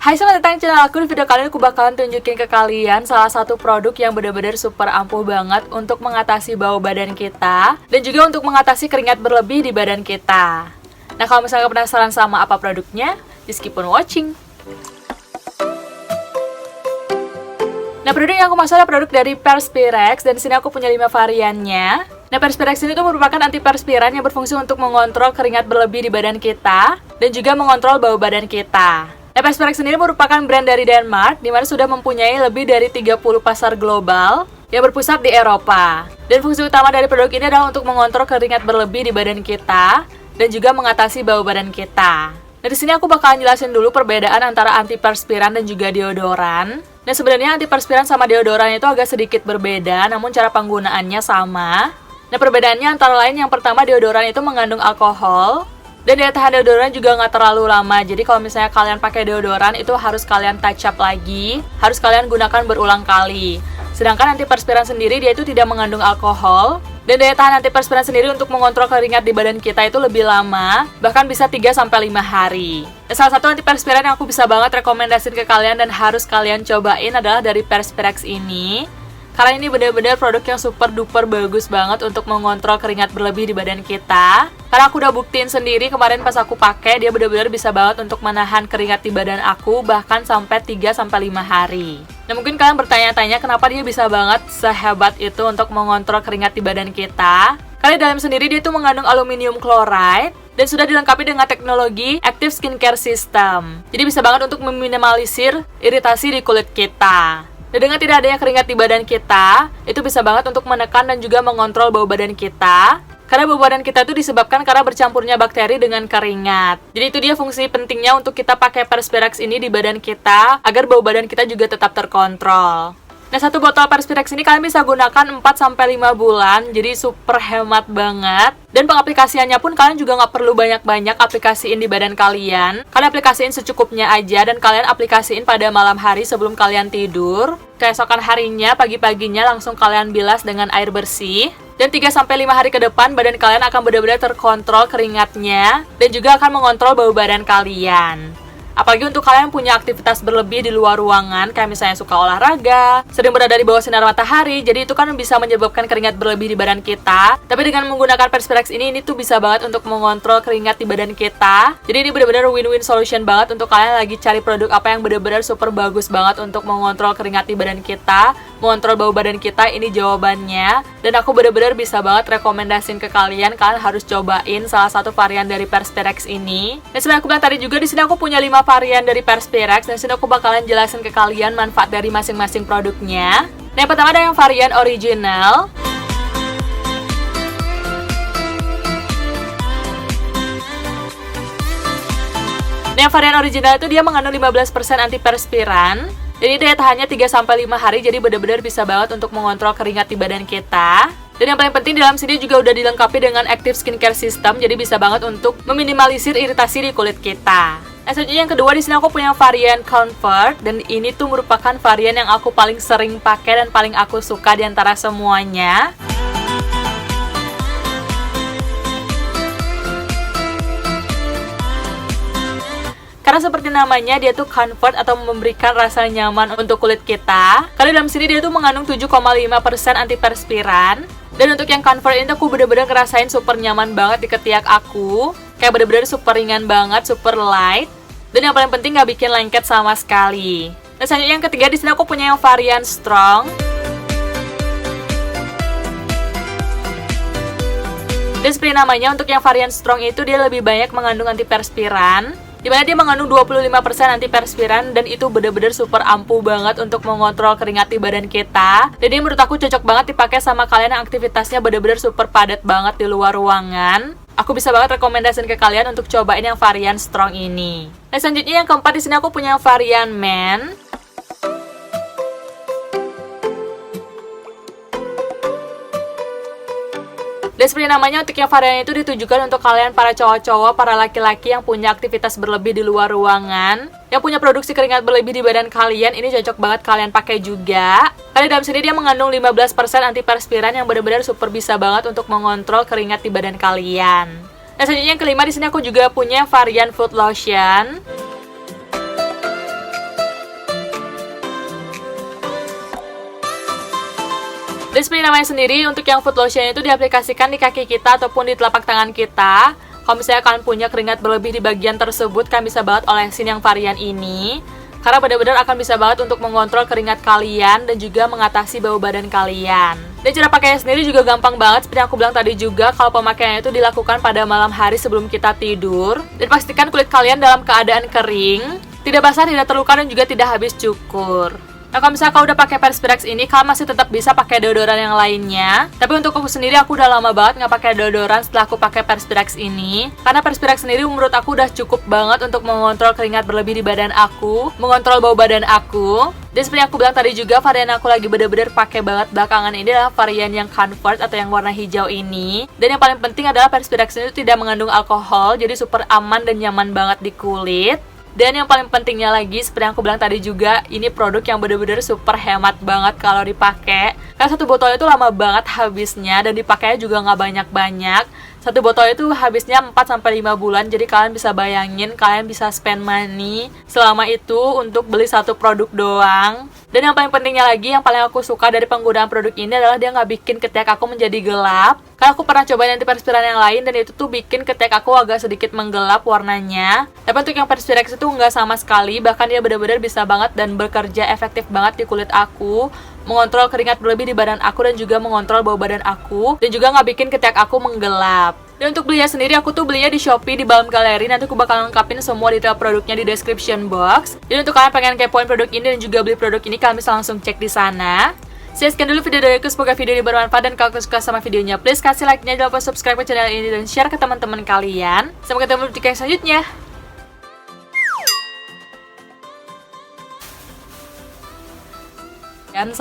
Hai, selamat datang di channel aku. Di video kali ini aku bakalan tunjukin ke kalian salah satu produk yang benar-benar super ampuh banget untuk mengatasi bau badan kita dan juga untuk mengatasi keringat berlebih di badan kita. Nah, kalau misalnya penasaran sama apa produknya, just keep on watching. Nah, produk yang aku maksud adalah produk dari Perspirex dan di sini aku punya 5 variannya. Nah, Perspirex ini tuh merupakan antiperspiran yang berfungsi untuk mengontrol keringat berlebih di badan kita dan juga mengontrol bau badan kita. Nah, Perspirex sendiri merupakan brand dari Denmark, di mana sudah mempunyai lebih dari 30 pasar global yang berpusat di Eropa. Dan fungsi utama dari produk ini adalah untuk mengontrol keringat berlebih di badan kita dan juga mengatasi bau badan kita. Nah, di sini aku bakalan jelasin dulu perbedaan antara antiperspiran dan juga deodoran. Nah, sebenarnya antiperspiran sama deodoran itu agak sedikit berbeda, namun cara penggunaannya sama. Nah, perbedaannya antara lain yang pertama, deodoran itu mengandung alkohol. Dan daya tahan deodoran juga nggak terlalu lama. Jadi kalau misalnya kalian pakai deodoran itu harus kalian touch up lagi, harus kalian gunakan berulang kali. Sedangkan antiperspiran sendiri dia itu tidak mengandung alkohol. Dan daya tahan antiperspiran sendiri untuk mengontrol keringat di badan kita itu lebih lama, bahkan bisa 3-5 hari. Nah, salah satu antiperspiran yang aku bisa banget rekomendasiin ke kalian dan harus kalian cobain adalah dari Perspirex ini. Karena ini benar-benar produk yang super duper bagus banget untuk mengontrol keringat berlebih di badan kita. Karena aku udah buktiin sendiri kemarin pas aku pakai, dia benar-benar bisa banget untuk menahan keringat di badan aku bahkan sampai 3-5 hari. Nah, mungkin kalian bertanya-tanya kenapa dia bisa banget sehebat itu untuk mengontrol keringat di badan kita. Karena di dalam sendiri dia itu mengandung aluminium chloride dan sudah dilengkapi dengan teknologi Active Skincare System. Jadi bisa banget untuk meminimalisir iritasi di kulit kita. Dan dengan tidak adanya keringat di badan kita, itu bisa banget untuk menekan dan juga mengontrol bau badan kita. Karena bau badan kita itu disebabkan karena bercampurnya bakteri dengan keringat. Jadi itu dia fungsi pentingnya untuk kita pakai Perspirex ini di badan kita, agar bau badan kita juga tetap terkontrol. Nah, satu botol Perspirex ini kalian bisa gunakan 4-5 bulan, jadi super hemat banget. Dan pengaplikasiannya pun kalian juga nggak perlu banyak-banyak aplikasiin di badan kalian. Kalian aplikasiin secukupnya aja dan kalian aplikasiin pada malam hari sebelum kalian tidur. Keesokan harinya, pagi-paginya langsung kalian bilas dengan air bersih. Dan 3-5 hari ke depan, badan kalian akan benar-benar terkontrol keringatnya dan juga akan mengontrol bau badan kalian. Apalagi untuk kalian yang punya aktivitas berlebih di luar ruangan, kayak misalnya suka olahraga, sering berada di bawah sinar matahari, jadi itu kan bisa menyebabkan keringat berlebih di badan kita. Tapi dengan menggunakan Perspirex ini tuh bisa banget untuk mengontrol keringat di badan kita. Jadi ini benar-benar win-win solution banget untuk kalian lagi cari produk apa yang benar-benar super bagus banget untuk mengontrol keringat di badan kita, mengontrol bau badan kita. Ini jawabannya. Dan aku benar-benar bisa banget rekomendasiin ke kalian harus cobain salah satu varian dari Perspirex ini. Dan sebenarnya aku bilang tadi juga, di sini aku punya 5 varian dari Perspirex dan sini aku bakalan jelasin ke kalian manfaat dari masing-masing produknya. Nah, yang pertama ada yang varian original. Nah, yang varian original itu dia mengandung 15% antiperspiran. Jadi daya tahannya 3-5 hari, jadi benar-benar bisa banget untuk mengontrol keringat di badan kita. Dan yang paling penting di dalam sini juga udah dilengkapi dengan Active Skincare System, jadi bisa banget untuk meminimalisir iritasi di kulit kita. Nah, selanjutnya yang kedua di sini aku punya varian Comfort dan ini tuh merupakan varian yang aku paling sering pakai dan paling aku suka di antara semuanya. Karena seperti namanya, dia tuh comfort atau memberikan rasa nyaman untuk kulit kita. Karena dalam sini dia tuh mengandung 7,5% antiperspiran. Dan untuk yang comfort ini aku bener-bener ngerasain super nyaman banget di ketiak aku. Kayak bener-bener super ringan banget, super light. Dan yang paling penting nggak bikin lengket sama sekali. Nah, selanjutnya yang ketiga di sini aku punya yang varian Strong. Dan seperti namanya, untuk yang varian Strong itu dia lebih banyak mengandung antiperspiran, dimana dia mengandung 25% antiperspiran dan itu bener-bener super ampuh banget untuk mengontrol keringat di badan kita. Dan ini menurut aku cocok banget dipakai sama kalian yang aktivitasnya bener-bener super padat banget di luar ruangan. Aku bisa banget rekomendasiin ke kalian untuk cobain yang varian Strong ini. Nah, selanjutnya yang keempat di sini aku punya varian Men. Dan seperti namanya, untuk yang varian itu ditujukan untuk kalian para cowok-cowok, para laki-laki yang punya aktivitas berlebih di luar ruangan, yang punya produksi keringat berlebih di badan kalian. Ini cocok banget kalian pakai juga. Karena dalam sini dia mengandung 15% antiperspiran yang benar-benar super bisa banget untuk mengontrol keringat di badan kalian. Nah, selanjutnya yang kelima di sini aku juga punya varian Food Lotion. Dan seperti namanya sendiri, untuk yang foot lotion itu diaplikasikan di kaki kita ataupun di telapak tangan kita. Kalau misalnya kalian punya keringat berlebih di bagian tersebut, kalian bisa banget olesin yang varian ini. Karena benar-benar akan bisa banget untuk mengontrol keringat kalian dan juga mengatasi bau badan kalian. Dan cara pakainya sendiri juga gampang banget, seperti yang aku bilang tadi juga, kalau pemakaiannya itu dilakukan pada malam hari sebelum kita tidur. Dan pastikan kulit kalian dalam keadaan kering, tidak basah, tidak terluka, dan juga tidak habis cukur. Nah, kalau misalnya kau udah pakai Perspirex ini, kalian masih tetap bisa pakai deodoran yang lainnya. Tapi untuk aku sendiri, aku udah lama banget nggak pakai deodoran setelah aku pakai Perspirex ini. Karena Perspirex sendiri menurut aku udah cukup banget untuk mengontrol keringat berlebih di badan aku, mengontrol bau badan aku. Dan seperti yang aku bilang tadi juga, varian aku lagi bener-bener pakai banget belakangan ini adalah varian yang Comfort atau yang warna hijau ini. Dan yang paling penting adalah Perspirex ini tidak mengandung alkohol, jadi super aman dan nyaman banget di kulit. Dan yang paling pentingnya lagi, seperti yang aku bilang tadi juga, ini produk yang bener-bener super hemat banget kalau dipakai. Karena satu botol itu lama banget habisnya dan dipakainya juga nggak banyak-banyak. Satu botol itu habisnya 4-5 bulan, jadi kalian bisa bayangin, kalian bisa spend money selama itu untuk beli satu produk doang. Dan yang paling pentingnya lagi, yang paling aku suka dari penggunaan produk ini adalah dia nggak bikin ketek aku menjadi gelap. Karena aku pernah cobain antiperspiran yang lain dan itu tuh bikin ketek aku agak sedikit menggelap warnanya. Tapi untuk yang Perspirex itu nggak sama sekali, bahkan dia benar-benar bisa banget dan bekerja efektif banget di kulit aku, mengontrol keringat berlebih di badan aku dan juga mengontrol bau badan aku, dan juga nggak bikin ketek aku menggelap. Dan untuk belinya sendiri, aku tuh belinya di Shopee di Balm Gallery. Nanti aku bakal lengkapin semua detail produknya di description box. Jadi untuk kalian pengen kepoin produk ini dan juga beli produk ini, kalian bisa langsung cek di sana. Sekian dulu video dari aku, semoga video ini bermanfaat, dan kalau kalian suka sama videonya, please kasih like-nya, jangan lupa subscribe ke channel ini dan share ke teman-teman kalian. Sampai ketemu di video selanjutnya. Dan